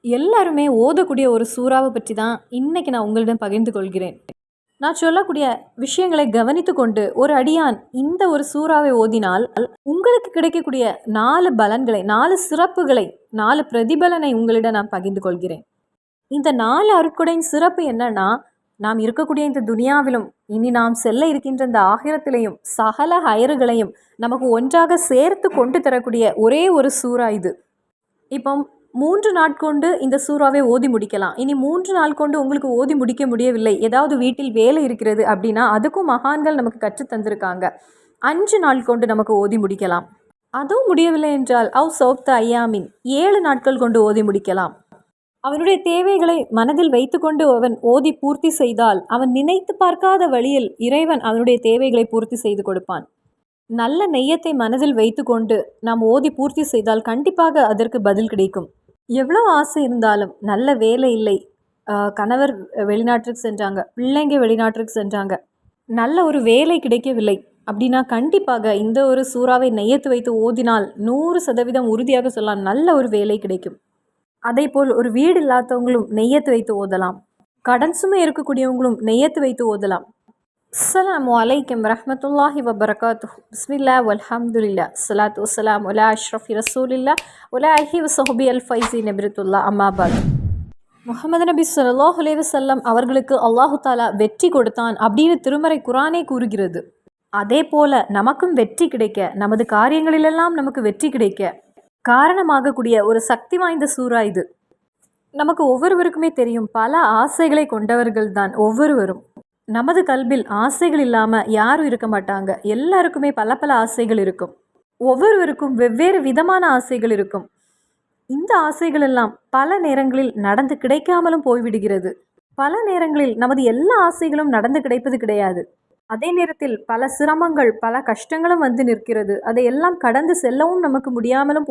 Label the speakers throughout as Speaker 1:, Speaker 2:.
Speaker 1: எல்லாருமே ஓதக்கூடிய ஒரு சூறாவை பற்றி தான் இன்னைக்கு நான் உங்களிடம் பகிர்ந்து கொள்கிறேன். நான் சொல்லக்கூடிய விஷயங்களை கவனித்து கொண்டு ஒரு அடியான் இந்த ஒரு சூறாவை ஓதினால் உங்களுக்கு கிடைக்கக்கூடிய 4 பலன்களை, 4 சிறப்புகளை, 4 பிரதிபலனை உங்களிடம் நான் பகிர்ந்து கொள்கிறேன். இந்த 4 அருட்கொடையின் சிறப்பு என்னன்னா, நாம் இருக்கக்கூடிய இந்த துனியாவிலும் இனி நாம் செல்ல இருக்கின்ற இந்த ஆகிரத்திலையும் சகல ஹயறுகளையும் நமக்கு ஒன்றாக சேர்த்து கொண்டு தரக்கூடிய ஒரே ஒரு சூறா இது. இப்போ 3 நாட்கொண்டு இந்த சூறாவை ஓதி முடிக்கலாம். இனி 3 நாள் கொண்டு உங்களுக்கு ஓதி முடிக்க முடியவில்லை, ஏதாவது வீட்டில் வேலை இருக்கிறது அப்படின்னா அதுக்கும் மகான்கள் நமக்கு கற்று தந்திருக்காங்க. 5 நாள் கொண்டு நமக்கு ஓதி முடிக்கலாம். அதுவும் முடியவில்லை என்றால் சௌப்த ஐயாமின் 7 நாட்கள் கொண்டு ஓதி முடிக்கலாம். அவனுடைய தேவைகளை மனதில் வைத்துக்கொண்டு அவன் ஓதி பூர்த்தி செய்தால் அவன் நினைத்து பார்க்காத வழியில் இறைவன் அவனுடைய தேவைகளை பூர்த்தி செய்து கொடுப்பான். நல்ல நெய்யத்தை மனதில் வைத்துக்கொண்டு நாம் ஓதி பூர்த்தி செய்தால் கண்டிப்பாக அதற்கு பதில் கிடைக்கும். எவ்வளோ ஆசை இருந்தாலும் நல்ல வேலை இல்லை, கணவர் வெளிநாட்டுக்கு சென்றாங்க, பிள்ளைங்க வெளிநாட்டுக்கு சென்றாங்க, நல்ல ஒரு வேலை கிடைக்கவில்லை அப்படின்னா கண்டிப்பாக இந்த ஒரு சூறாவை நெய்யத்து வைத்து ஓதினால் 100% உறுதியாக சொல்லலாம் நல்ல ஒரு வேலை கிடைக்கும். அதே போல் ஒரு வீடு இல்லாதவங்களும் நெய்யத்து வைத்து ஓதலாம். கடன் சுமை இருக்கக்கூடியவங்களும் நெய்யத்து வைத்து ஓதலாம். அஸ்ஸலாமு அலைக்கும் வரஹ்மத்துல்லாஹி வபரகாத்துஹு. பிஸ்மில்லா வல்ஹம்துலில்லா ஸலாத்து வஸ்ஸலாம் அலா அஷ்ரஃபி ரசூலில்லா வலா அலிஹி வஸஹ்பி அல் ஃபைஸி நபிரத்துல்லா அம்மாபாத். முஹம்மது நபி ஸல்லல்லாஹு அலைஹி வஸல்லம் அவர்களுக்கு அல்லாஹு தாலா வெற்றி கொடுத்தான் அப்படின்னு திருமறை குரானே கூறுகிறது. அதே போல நமக்கும் வெற்றி கிடைக்க, நமது காரியங்களிலெல்லாம் நமக்கு வெற்றி கிடைக்க காரணமாகக்கூடிய ஒரு சக்தி வாய்ந்த சூறா இது. நமக்கு ஒவ்வொருவருக்குமே தெரியும், பல ஆசைகளை கொண்டவர்கள் தான் ஒவ்வொருவரும். நமது கல்பில் ஆசைகள் இல்லாமல் யாரும் இருக்க மாட்டாங்க. எல்லாருக்குமே பல பல ஆசைகள் இருக்கும். ஒவ்வொருவருக்கும் வெவ்வேறு விதமான ஆசைகள் இருக்கும். இந்த ஆசைகள் எல்லாம் பல நேரங்களில் நடந்து கிடைக்காமலும் போய்விடுகிறது. பல நேரங்களில் நமது எல்லா ஆசைகளும் நடந்து கிடைப்பது கிடையாது. அதே நேரத்தில் பல சிரமங்கள், பல கஷ்டங்களும் வந்து நிற்கிறது. அதையெல்லாம் கடந்து செல்லவும் நமக்கு முடியாமலும்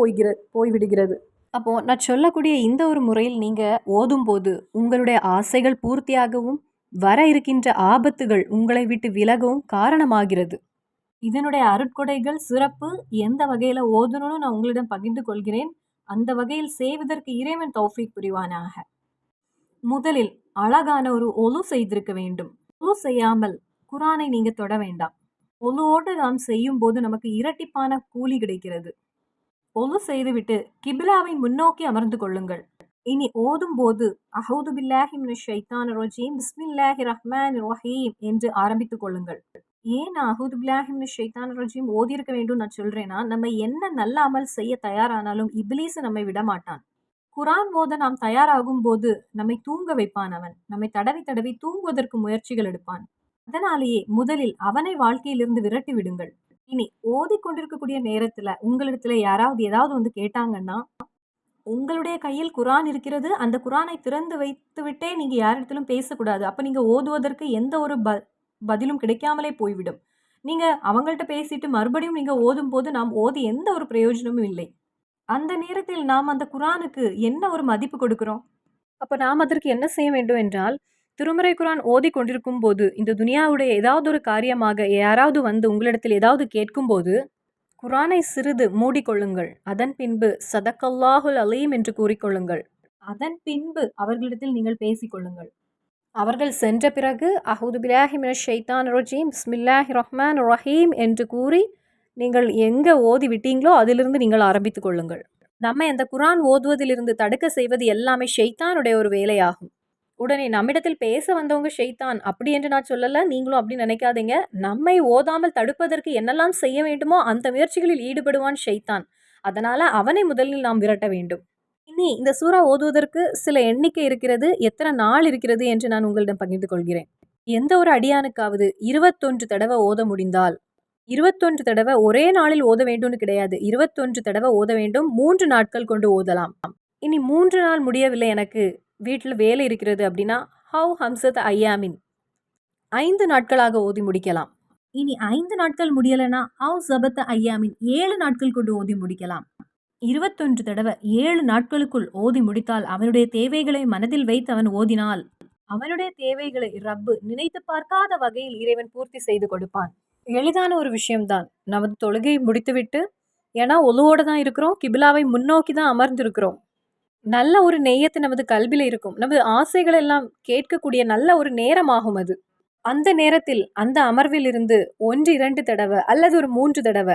Speaker 1: போய்விடுகிறது. அப்போது நான் சொல்லக்கூடிய இந்த ஒரு முறையில் நீங்கள் ஓதும்போது உங்களுடைய ஆசைகள் பூர்த்தியாகவும் வர இருக்கின்ற ஆபத்துகள் உங்களை விட்டு விலகவும் காரணமாகிறது. இதனுடைய அருட்கொடைகள் சிறப்பு எந்த வகையில் ஓதணும்னு நான் உங்களிடம் பகிர்ந்து கொள்கிறேன். அந்த வகையில் செய்வதற்கு இறைவன் தௌஃபீக் புரிவானாக. முதலில் அழகான ஒரு ஒலு செய்திருக்க வேண்டும். ஒலு செய்யாமல் குரானை நீங்கள் தொட வேண்டாம். ஒலுவோடு நாம் செய்யும் போது நமக்கு இரட்டிப்பான கூலி கிடைக்கிறது. ஒலு செய்துவிட்டு கிபிலாவை முன்னோக்கி அமர்ந்து கொள்ளுங்கள். இனி ஓதும் போது அஹூது பில்லாஹி மினஷ் ஷைத்தானிர் ரஜீம் பிஸ்மில்லாஹிர் ரஹ்மானிர் ரஹீம் என்று ஆரம்பித்துக் கொள்ளுங்கள். ஏன் அஹூது பில்லாஹி மினஷ் ஷைத்தானிர் ரஜீம் ஓதியிருக்க வேண்டும் நான் சொல்றேன்னா, நம்ம என்ன நல்ல அமல் செய்ய தயாரானாலும் இப்லீஸ் நம்மை விடமாட்டான். குரான் ஓத நாம் தயாராகும் போது நம்மை தூங்க வைப்பான். அவன் நம்மை தடவி தடவி தூங்குவதற்கு முயற்சிகள் எடுப்பான். அதனாலேயே முதலில் அவனை வாழ்க்கையிலிருந்து விரட்டி விடுங்கள். இனி ஓதிக்கொண்டிருக்கக்கூடிய நேரத்துல உங்களிடத்துல யாராவது ஏதாவது வந்து கேட்டாங்கன்னா, உங்களுடைய கையில் குரான் இருக்கிறது, அந்த குரானை திறந்து வைத்துவிட்டே நீங்க யாரிடத்திலும் பேசக்கூடாது. அப்ப நீங்க ஓதுவதற்கு எந்த ஒரு பதிலும் கிடைக்காமலே போய்விடும். நீங்க அவங்கள்ட்ட பேசிட்டு மறுபடியும் நீங்க ஓதும் போது நாம் ஓதி எந்த ஒரு பிரயோஜனமும் இல்லை. அந்த நேரத்தில் நாம் அந்த குரானுக்கு என்ன ஒரு மதிப்பு கொடுக்கிறோம்? அப்ப நாம் அதற்கு என்ன செய்ய வேண்டும் என்றால், திருமறை குரான் ஓதி கொண்டிருக்கும் போது இந்த துனியாவுடைய ஏதாவது ஒரு காரியமாக யாராவது வந்து உங்களிடத்தில் ஏதாவது கேட்கும்போது குரானை சிறிது மூடிக்கொள்ளுங்கள். அதன் பின்பு சதக்கல்லாஹுல் அலீம் என்று கூறிக்கொள்ளுங்கள். அதன் பின்பு அவர்களிடத்தில் நீங்கள் பேசிக்கொள்ளுங்கள். அவர்கள் சென்ற பிறகு அஹூது பில்லாஹி மினஷ் ஷைத்தானிர் ரஜீம் பிஸ்மில்லாஹிர் ரஹ்மானிர் ரஹீம் என்று கூறி நீங்கள் எங்கே ஓதி விட்டீங்களோ அதிலிருந்து நீங்கள் ஆரம்பித்துக் கொள்ளுங்கள். நம்ம இந்த குரான் ஓதுவதிலிருந்து தடுக்க செய்வது எல்லாமே ஷைத்தானுடைய ஒரு வேலையாகும். உடனே நம்மிடத்தில் பேச வந்தவங்க ஷைத்தான் அப்படி என்று நான் சொல்லலை, நீங்களும் அப்படி நினைக்காதீங்க. நம்மை ஓதாமல் தடுப்பதற்கு என்னெல்லாம் செய்ய வேண்டுமோ அந்த முயற்சிகளில் ஈடுபடுவான் ஷைத்தான். அதனால அவனை முதலில் நாம் விரட்ட வேண்டும். இனி இந்த சூறா ஓதுவதற்கு சில எண்ணிக்கை இருக்கிறது, எத்தனை நாள் இருக்கிறது என்று நான் உங்களிடம் பகிர்ந்து கொள்கிறேன். எந்த ஒரு அடியானுக்காவது 21 தடவை ஓத முடிந்தால், 21 தடவை ஒரே நாளில் ஓத வேண்டும்னு கிடையாது, 21 தடவை ஓத வேண்டும். 3 நாட்கள் கொண்டு ஓதலாம். இனி 3 நாள் முடியவில்லை, எனக்கு வீட்டில் வேலை இருக்கிறது அப்படின்னா ஹவ் ஹம்சத் ஐயாமின் 5 நாட்களாக ஓதி முடிக்கலாம். இனி 5 நாட்கள் முடியலைன்னா ஹவ் சபத் ஐயாமின் 7 நாட்கள் கொண்டு ஓதி முடிக்கலாம். 21 தடவை 7 நாட்களுக்குள் ஓதி முடித்தால் அவனுடைய தேவைகளை மனதில் வைத்து அவன் ஓதினால் அவனுடைய தேவைகளை ரப்பு நினைத்து பார்க்காத வகையில் இறைவன் பூர்த்தி செய்து கொடுப்பான். எளிதான ஒரு விஷயம்தான். நமது தொழுகை முடித்துவிட்டு, ஏன்னா ஒலுவோடு தான் இருக்கிறோம், கிபிலாவை முன்னோக்கி தான் அமர்ந்திருக்கிறோம். நல்ல ஒரு நெய்யத்து நமது கல்வில இருக்கும். நமது ஆசைகள் எல்லாம் கேட்கக்கூடிய நல்ல ஒரு நேரமாகும் அது. அந்த நேரத்தில் அந்த அமர்வில் இருந்து 1, 2 தடவ அல்லது ஒரு 3 தடவ,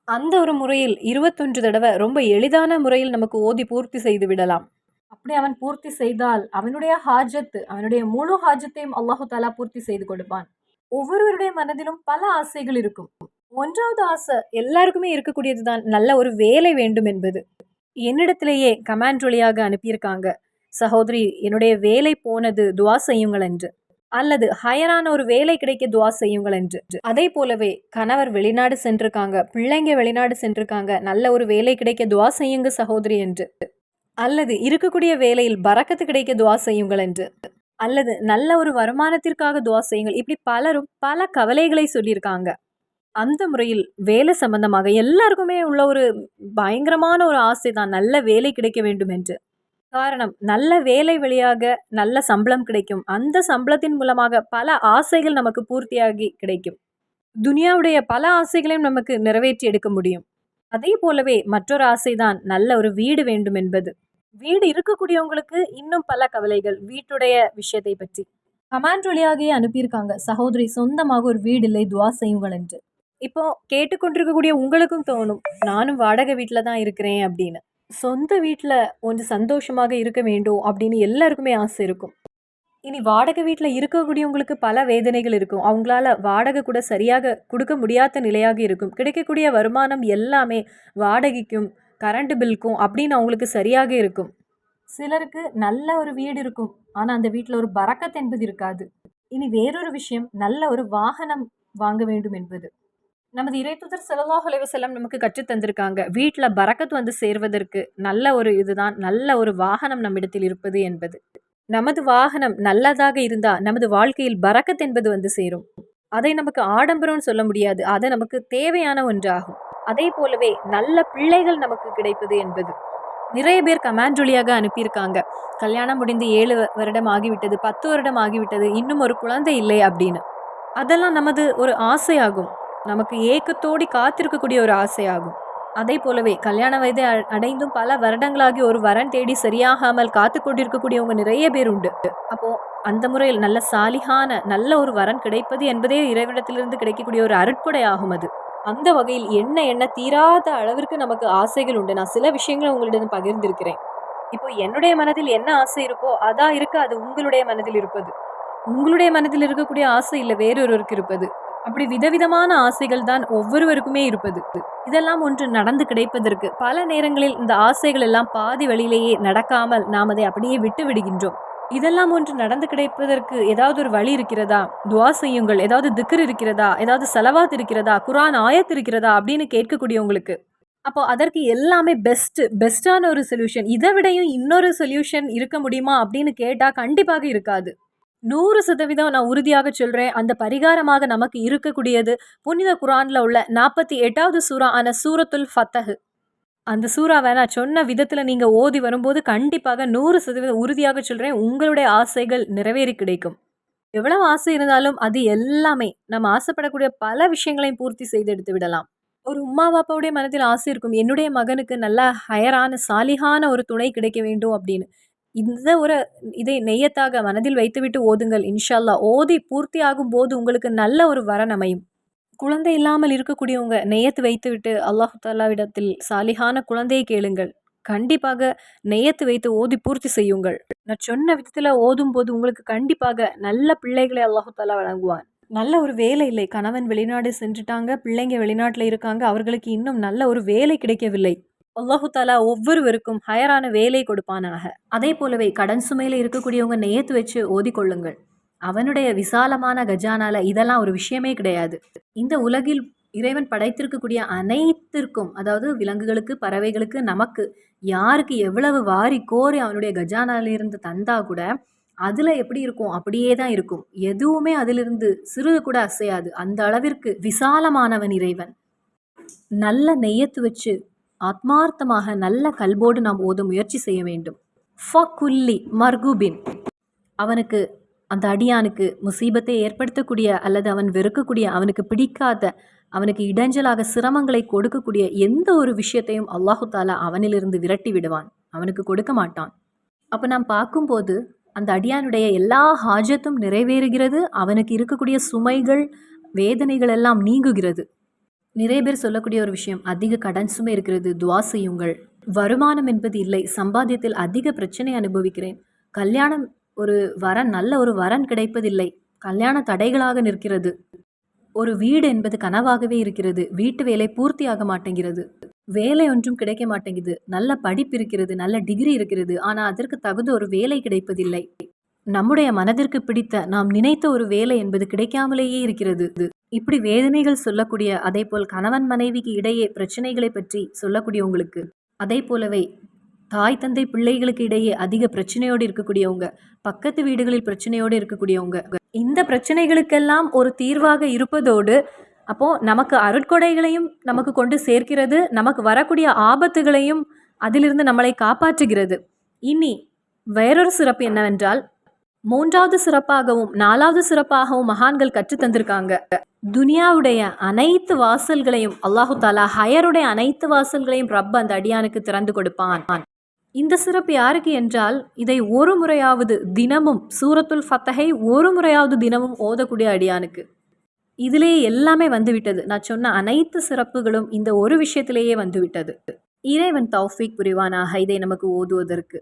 Speaker 1: அந்த ஒரு முறையில் 21 தடவ ரொம்ப எளிதான முறையில் நமக்கு ஓதி பூர்த்தி செய்து விடலாம். அப்படி அவன் பூர்த்தி செய்தால் அவனுடைய ஹாஜத், அவனுடைய முழு ஹாஜத்தையும் அல்லாஹு தஆலா பூர்த்தி செய்து கொடுப்பான். ஒவ்வொருவருடைய மனதிலும் பல ஆசைகள் இருக்கும். 1வது ஆசை எல்லாருக்குமே இருக்கக்கூடியது தான், நல்ல ஒரு வேலை வேண்டும் என்பது. என்னிடத்திலேயே கமெண்ட் வழியாக அனுப்பியிருக்காங்க, சகோதரி என்னுடைய வேலை போனது துஆ செய்யுங்கள் என்று, அல்லது ஹையரான ஒரு வேலை கிடைக்க துஆ செய்யுங்கள் என்று. அதே போலவே கணவர் வெளிநாடு சென்றிருக்காங்க, பிள்ளைங்க வெளிநாடு சென்றிருக்காங்க, நல்ல ஒரு வேலை கிடைக்க துஆ செய்யுங்க சகோதரி என்று, அல்லது இருக்கக்கூடிய வேலையில் பரக்கத்து கிடைக்க துஆ செய்யுங்கள் என்று, அல்லது நல்ல ஒரு வருமானத்திற்காக துஆ செய்யுங்கள். இப்படி பலரும் பல கவலைகளை சொல்லியிருக்காங்க. அந்த முறையில் வேலை சம்பந்தமாக எல்லாருக்குமே உள்ள ஒரு பயங்கரமான ஒரு ஆசை தான், நல்ல வேலை கிடைக்க வேண்டும் என்று. காரணம், நல்ல வேலை வழியாக நல்ல சம்பளம் கிடைக்கும். அந்த சம்பளத்தின் மூலமாக பல ஆசைகள் நமக்கு பூர்த்தியாகி கிடைக்கும். துனியாவுடைய பல ஆசைகளையும் நமக்கு நிறைவேற்றி எடுக்க முடியும். அதே போலவே மற்றொரு ஆசைதான் நல்ல ஒரு வீடு வேண்டும் என்பது. வீடு இருக்கக்கூடியவங்களுக்கு இன்னும் பல கவலைகள் வீட்டுடைய விஷயத்தை பற்றி. கமெண்ட் வழியாகவே அனுப்பியிருக்காங்க, சகோதரி சொந்தமாக ஒரு வீடு இல்லை, துஆ செய்யுங்கள் என்று. இப்போ கேட்டுக்கொண்டிருக்கக்கூடிய உங்களுக்கும் தோணும், நானும் வாடகை வீட்டில் தான் இருக்கிறேன் அப்படின்னு. சொந்த வீட்டில் கொஞ்சம் சந்தோஷமாக இருக்க வேண்டும் அப்படின்னு எல்லாருக்குமே ஆசை இருக்கும். இனி வாடகை வீட்டில் இருக்கக்கூடியவங்களுக்கு பல வேதனைகள் இருக்கும். அவங்களால வாடகை கூட சரியாக கொடுக்க முடியாத நிலையாக இருக்கும். கிடைக்கக்கூடிய வருமானம் எல்லாமே வாடகைக்கும் கரண்ட் பில்க்கும் அப்படின்னு அவங்களுக்கு சரியாக இருக்கும். சிலருக்கு நல்ல ஒரு வீடு இருக்கும், ஆனால் அந்த வீட்டில் ஒரு பரக்கத் என்பது இருக்காது. இனி வேறொரு விஷயம், நல்ல ஒரு வாகனம் வாங்க வேண்டும் என்பது. நமது இறைத்தூதர் ஸல்லல்லாஹு அலைஹி வஸல்லம் நமக்கு கற்றுத் தந்திருக்காங்க, வீட்டில் பரக்கத் வந்து சேர்வதற்கு நல்ல ஒரு இதுதான் நல்ல ஒரு வாகனம் நம்மிடத்தில் இருப்பது என்பது. நமது வாகனம் நல்லதாக இருந்தால் நமது வாழ்க்கையில் பரக்கத் என்பது வந்து சேரும். அதை நமக்கு ஆடம்பரம்னு சொல்ல முடியாது, அது நமக்கு தேவையான ஒன்றாகும். அதே போலவே நல்ல பிள்ளைகள் நமக்கு கிடைப்பது என்பது. நிறைய பேர் கமெண்ட் வழியாக அனுப்பியிருக்காங்க, கல்யாணம் முடிந்து 7 வருடம் ஆகிவிட்டது, 10 வருடம் ஆகிவிட்டது, இன்னும் ஒரு குழந்தை இல்லை அப்படின்னு. அதெல்லாம் நமது ஒரு ஆசையாகும், நமக்கு ஏக்கத்தோடி காத்திருக்கக்கூடிய ஒரு ஆசையாகும். அதே போலவே கல்யாண வயதை அடைந்தும் பல வருடங்களாகி ஒரு வரன் தேடி சரியாகாமல் காத்து கொண்டிருக்கக்கூடியவங்க நிறைய பேர் உண்டு. அப்போ அந்த முறையில் நல்ல சாலிகான நல்ல ஒரு வரன் கிடைப்பது என்பதே இறைவனிடத்திலிருந்து கிடைக்கக்கூடிய ஒரு அருட்கொடை ஆகும் அது. அந்த வகையில் என்ன தீராத அளவிற்கு நமக்கு ஆசைகள் உண்டு. நான் சில விஷயங்களை உங்களிடம் பகிர்ந்திருக்கிறேன். இப்போ என்னுடைய மனதில் என்ன ஆசை இருக்கோ அதான் இருக்கு, அது உங்களுடைய மனதில் இருப்பது. உங்களுடைய மனதில் இருக்கக்கூடிய ஆசை இல்லை வேறொருவருக்கு இருப்பது. அப்படி விதவிதமான ஆசைகள் தான் ஒவ்வொருவருக்குமே இருப்பது. இதெல்லாம் ஒன்று நடந்து கிடைப்பதற்கு பல நேரங்களில் இந்த ஆசைகள் எல்லாம் பாதி வழியிலேயே நடக்காமல் நாம் அதை அப்படியே விட்டு விடுகின்றோம். இதெல்லாம் ஒன்று நடந்து கிடைப்பதற்கு ஏதாவது ஒரு வழி இருக்கிறதா, துஆ செய்யுங்கள், ஏதாவது திக்ர் இருக்கிறதா, ஏதாவது ஸலவாத் இருக்கிறதா, குர்ஆன் ஆயத் இருக்கிறதா அப்படின்னு கேட்கக்கூடியவங்களுக்கு, அப்போ அதற்கு எல்லாமே பெஸ்ட்டான ஒரு சொல்யூஷன். இதை விடையும் இன்னொரு சொல்யூஷன் இருக்க முடியுமா அப்படின்னு கேட்டால் கண்டிப்பாக இருக்காது. 100% நான் உறுதியாக சொல்கிறேன், அந்த பரிகாரமாக நமக்கு இருக்கக்கூடியது புனித குர்ஆனில் உள்ள 48வது சூரா ஆன சூரத்துல் ஃபத்ஹ். அந்த சூறாவை நான் சொன்ன விதத்தில் நீங்கள் ஓதி வரும்போது கண்டிப்பாக 100% உறுதியாக சொல்கிறேன், உங்களுடைய ஆசைகள் நிறைவேறி கிடைக்கும். எவ்வளவு ஆசை இருந்தாலும் அது எல்லாமே நம்ம ஆசைப்படக்கூடிய பல விஷயங்களையும் பூர்த்தி செய்து எடுத்து விடலாம். ஒரு உம்மா பாப்பாவுடைய மனதில் ஆசை இருக்கும், என்னுடைய மகனுக்கு நல்ல ஹயரான சாலிகான ஒரு துணை கிடைக்க வேண்டும் அப்படின்னு. இதை நெய்யத்தாக மனதில் வைத்துவிட்டு ஓதுங்கள். இன்ஷா அல்லாஹ் ஓதி பூர்த்தி ஆகும் போது உங்களுக்கு நல்ல ஒரு வரன் அமையும். குழந்தை இல்லாமல் இருக்கக்கூடியவங்க நெய்யத்து வைத்துவிட்டு அல்லாஹு தாலாவிடத்தில் சாலிகான குழந்தையை கேளுங்கள். கண்டிப்பாக நெய்யத்து வைத்து ஓதி பூர்த்தி செய்யுங்கள். நான் சொன்ன விதத்தில் ஓதும் போது உங்களுக்கு கண்டிப்பாக நல்ல பிள்ளைகளை அல்லாஹு தாலா வழங்குவான். நல்ல ஒரு வேலை இல்லை, கணவன் வெளிநாடு சென்றுட்டாங்க, பிள்ளைங்க வெளிநாட்டில் இருக்காங்க, அவர்களுக்கு இன்னும் நல்ல ஒரு வேலை கிடைக்கவில்லை. அல்லாஹு தாலா ஒவ்வொருவருக்கும் ஹயரான வேலை கொடுப்பானாக. அதே போலவே கடன் சுமையில் இருக்கக்கூடியவங்க நெய்யத்து வச்சு ஓதிக்கொள்ளுங்கள். அவனுடைய விசாலமான கஜானால இதெல்லாம் ஒரு விஷயமே கிடையாது. இந்த உலகில் இறைவன் படைத்திருக்கக்கூடிய அனைத்திற்கும், அதாவது விலங்குகளுக்கு, பறவைகளுக்கு, நமக்கு யாருக்கு எவ்வளவு வாரி கோரி அவனுடைய கஜானாலிருந்து தந்தா கூட அதில் எப்படி இருக்கும் அப்படியே தான் இருக்கும். எதுவுமே அதிலிருந்து சிறிது கூட அசையாது. அந்த அளவிற்கு விசாலமானவன் இறைவன். நல்ல நெய்யத்து வச்சு ஆத்மார்த்தமாக நல்ல கல்போடு நாம் ஓத முயற்சி செய்ய வேண்டும். ஃபகுல்லி மர்கூபின், அவனுக்கு அந்த அடியானுக்கு முசீபத்தை ஏற்படுத்தக்கூடிய அல்லது அவன் வெறுக்கக்கூடிய அவனுக்கு பிடிக்காத அவனுக்கு இடைஞ்சலாக சிரமங்களை கொடுக்கக்கூடிய எந்த ஒரு விஷயத்தையும் அல்லாஹு தாலா அவனிலிருந்து விரட்டி விடுவான், அவனுக்கு கொடுக்க மாட்டான். அப்போ நாம் பார்க்கும்போது அந்த அடியானுடைய எல்லா ஹாஜத்தும் நிறைவேறுகிறது, அவனுக்கு இருக்கக்கூடிய சுமைகள் வேதனைகள் எல்லாம் நீங்குகிறது. நிறைய பேர் சொல்லக்கூடிய ஒரு விஷயம், அதிக கடன் சுமை இருக்கிறது, துவா செய்யுங்கள். வருமானம் என்பது இல்லை, சம்பாத்தியத்தில் அதிக பிரச்சனை அனுபவிக்கிறேன், கல்யாணம் ஒரு வரன் நல்ல ஒரு வரன் கிடைப்பதில்லை, கல்யாண தடைகளாக நிற்கிறது, ஒரு வீடு என்பது கனவாகவே இருக்கிறது, வீட்டு வேலை பூர்த்தி ஆக மாட்டேங்கிறது, வேலை ஒன்றும் கிடைக்க மாட்டேங்குது, நல்ல படிப்பு இருக்கிறது, நல்ல டிகிரி இருக்கிறது, ஆனால் அதற்கு தகுந்த ஒரு வேலை கிடைப்பதில்லை, நம்முடைய மனதிற்கு பிடித்த நாம் நினைத்த ஒரு வேலை என்பது கிடைக்காமலேயே இருக்கிறது. இப்படி வேதனைகள் சொல்லக்கூடிய, அதே போல் கணவன் மனைவிக்கு இடையே பிரச்சனைகளை பற்றி சொல்லக்கூடிய உங்களுக்கு, அதே போலவே தாய் தந்தை பிள்ளைகளுக்கு இடையே அதிக பிரச்சனையோடு இருக்கக்கூடியவங்க, பக்கத்து வீடுகளில் பிரச்சனையோடு இருக்கக்கூடியவங்க, இந்த பிரச்சனைகளுக்கெல்லாம் ஒரு தீர்வாக இருப்பதோடு அப்போது நமக்கு அருட்கொடைகளையும் நமக்கு கொண்டு சேர்க்கிறது, நமக்கு வரக்கூடிய ஆபத்துகளையும் அதிலிருந்து நம்மளை காப்பாற்றுகிறது. இனி வேறொரு சிறப்பு என்னவென்றால், 3வது சிறப்பாகவும் 4வது சிறப்பாகவும் மகான்கள் கற்றுத்தந்திருக்காங்க. துனியாவுடைய அனைத்து வாசல்களையும் அல்லாஹு தாலா, ஹயருடைய அனைத்து வாசல்களையும் ரப் அந்த அடியானுக்கு திறந்து கொடுப்பான். இந்த சிறப்பு யாருக்கு என்றால், இதை ஒரு முறையாவது தினமும் சூரத்துல் ஃபத்தஹை ஒரு முறையாவது தினமும் ஓதக்கூடிய அடியானுக்கு. இதிலேயே எல்லாமே வந்துவிட்டது. நான் சொன்ன அனைத்து சிறப்புகளும் இந்த ஒரு விஷயத்திலேயே வந்துவிட்டது. இறைவன் தௌஃபீக் புரிவானாக இதை நமக்கு ஓதுவதற்கு.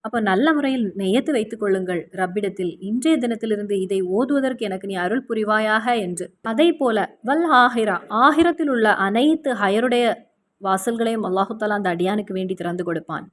Speaker 1: அப்போ நல்ல முறையில் நெய்யத்து வைத்துக் கொள்ளுங்கள் ரப்பிடத்தில், இன்றைய தினத்திலிருந்து இதை ஓதுவதற்கு எனக்கு நீ அருள் புரிவாயாக என்று. அதே போல வல் ஆஹிரா, ஆஹிரத்தில் உள்ள அனைத்து ஹயருடைய வாசல்களையும் அல்லாஹு தாலா அந்த அடியானுக்கு வேண்டி திறந்து கொடுப்பான்.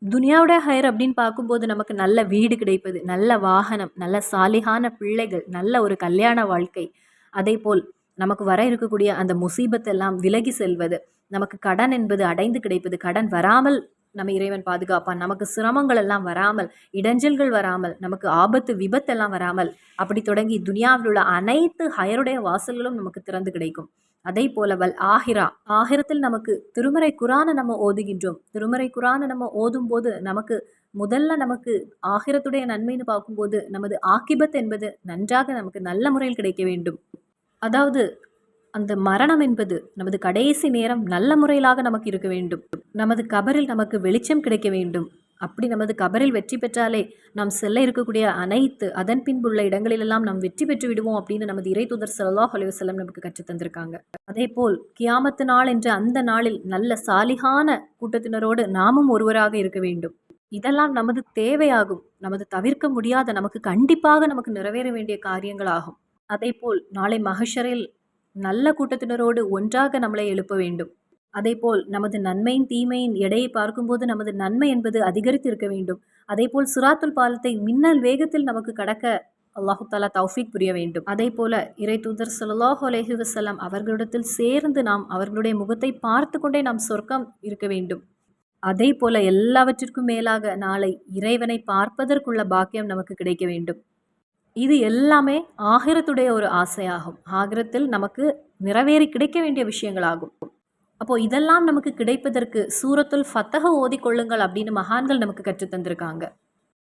Speaker 1: துனியாவுடைய ஹயர் அப்படின்னு பார்க்கும்போது நமக்கு நல்ல வீடு கிடைப்பது, நல்ல வாகனம், நல்ல சாலிகான பிள்ளைகள், நல்ல ஒரு கல்யாண வாழ்க்கை, அதே போல் நமக்கு வர இருக்கக்கூடிய அந்த முசீபத்தெல்லாம் விலகி செல்வது, நமக்கு கடன் என்பது அடைந்து கிடைப்பது, கடன் வராமல் நம்ம இறைவன் பாதுகாப்பான், நமக்கு சிரமங்கள் எல்லாம் வராமல், இடைஞ்சல்கள் வராமல், நமக்கு ஆபத்து விபத்தெல்லாம் வராமல், அப்படி தொடங்கி துனியாவில் உள்ள அனைத்து ஹயருடைய வாசல்களும் நமக்கு திறந்து கிடைக்கும். அதே போல வல் ஆஹிரா, ஆஹிரத்தில் நமக்கு திருமறை குரானை நம்ம ஓதுகின்றோம். திருமறை குரானை நம்ம ஓதும் போது நமக்கு முதல்ல நமக்கு ஆஹிரத்துடைய நன்மைன்னு பார்க்கும்போது நமது ஆக்கிபத் என்பது நன்றாக நமக்கு நல்ல முறையில் கிடைக்க வேண்டும். அதாவது அந்த மரணம் என்பது நமது கடைசி நேரம் நல்ல முறையிலாக நமக்கு இருக்க வேண்டும். நமது கபரில் நமக்கு வெளிச்சம் கிடைக்க வேண்டும். அப்படி நமது கபரில் வெற்றி பெற்றாலே நாம் செல்ல இருக்கக்கூடிய அனைத்து அதன் பின்புள்ள இடங்களிலெல்லாம் நாம் வெற்றி பெற்று விடுவோம் அப்படின்னு நமது இறை தூதர் ஸல்லல்லாஹு அலைஹி வஸல்லம் நமக்கு கற்றுத் தந்திருக்காங்க. அதே போல் கியாமத்து நாள் என்ற அந்த நாளில் நல்ல சாலிகான கூட்டத்தினரோடு நாமும் ஒருவராக இருக்க வேண்டும். இதெல்லாம் நமது தேவையாகும், நமது தவிர்க்க முடியாத, நமக்கு கண்டிப்பாக நமக்கு நிறைவேற வேண்டிய காரியங்களாகும். அதே போல் நாளை மஹ்ஷரில் நல்ல கூட்டத்தினரோடு ஒன்றாக நம்மளை எழுப்ப வேண்டும். அதே போல் நமது நன்மையின் தீமையின் எடையை பார்க்கும்போது நமது நன்மை என்பது அதிகரித்து இருக்க வேண்டும். அதே போல் சிராத்துல் பாலத்தை மின்னல் வேகத்தில் நமக்கு கடக்க அல்லாஹு தாலா தௌஃபீக் புரிய வேண்டும். அதே போல இறை தூதர் ஸல்லல்லாஹு அலைஹி வஸல்லம் அவர்களிடத்தில் சேர்ந்து நாம் அவர்களுடைய முகத்தை பார்த்து கொண்டே நாம் சொர்க்கம் இருக்க வேண்டும். அதே போல எல்லாவற்றிற்கும் மேலாக நாளை இறைவனை பார்ப்பதற்குள்ள பாக்கியம் நமக்கு கிடைக்க வேண்டும். இது எல்லாமே ஆகிரத்துடைய ஒரு ஆசையாகும். ஆகிரத்தில் நமக்கு நிறைவேறி கிடைக்க வேண்டிய விஷயங்களாகும். அப்போது இதெல்லாம் நமக்கு கிடைப்பதற்கு சூரத்துல் ஃபத்தஹ ஓதிக்கொள்ளுங்கள் அப்படின்னு மகான்கள் நமக்கு கற்றுத்தந்திருக்காங்க.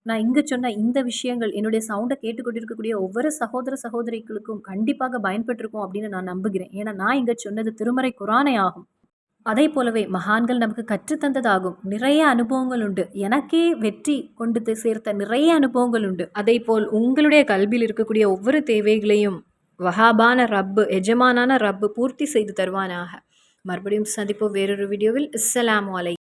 Speaker 1: நான் இங்கே சொன்ன இந்த விஷயங்கள் என்னுடைய சவுண்டை கேட்டுக்கொண்டிருக்கக்கூடிய ஒவ்வொரு சகோதர சகோதரிகளுக்கும் கண்டிப்பாக பயன்பட்டிருக்கும் அப்படின்னு நான் நம்புகிறேன். ஏன்னா நான் இங்கே சொன்னது திருமறை குரானே ஆகும். அதே போலவே மகான்கள் நமக்கு கற்றுத்தந்ததாகும். நிறைய அனுபவங்கள் உண்டு. எனக்கே வெற்றி கொண்டு சேர்த்த நிறைய அனுபவங்கள் உண்டு. அதே போல் உங்களுடைய கல்வியில் இருக்கக்கூடிய ஒவ்வொரு தேவைகளையும் வஹாபான ரப்பு, எஜமானான ரப்பு பூர்த்தி செய்து தருவானாக. மறுபடியும் சந்திப்போம் வேறொரு வீடியோவில். அஸ்ஸலாமு அலைக்கும்.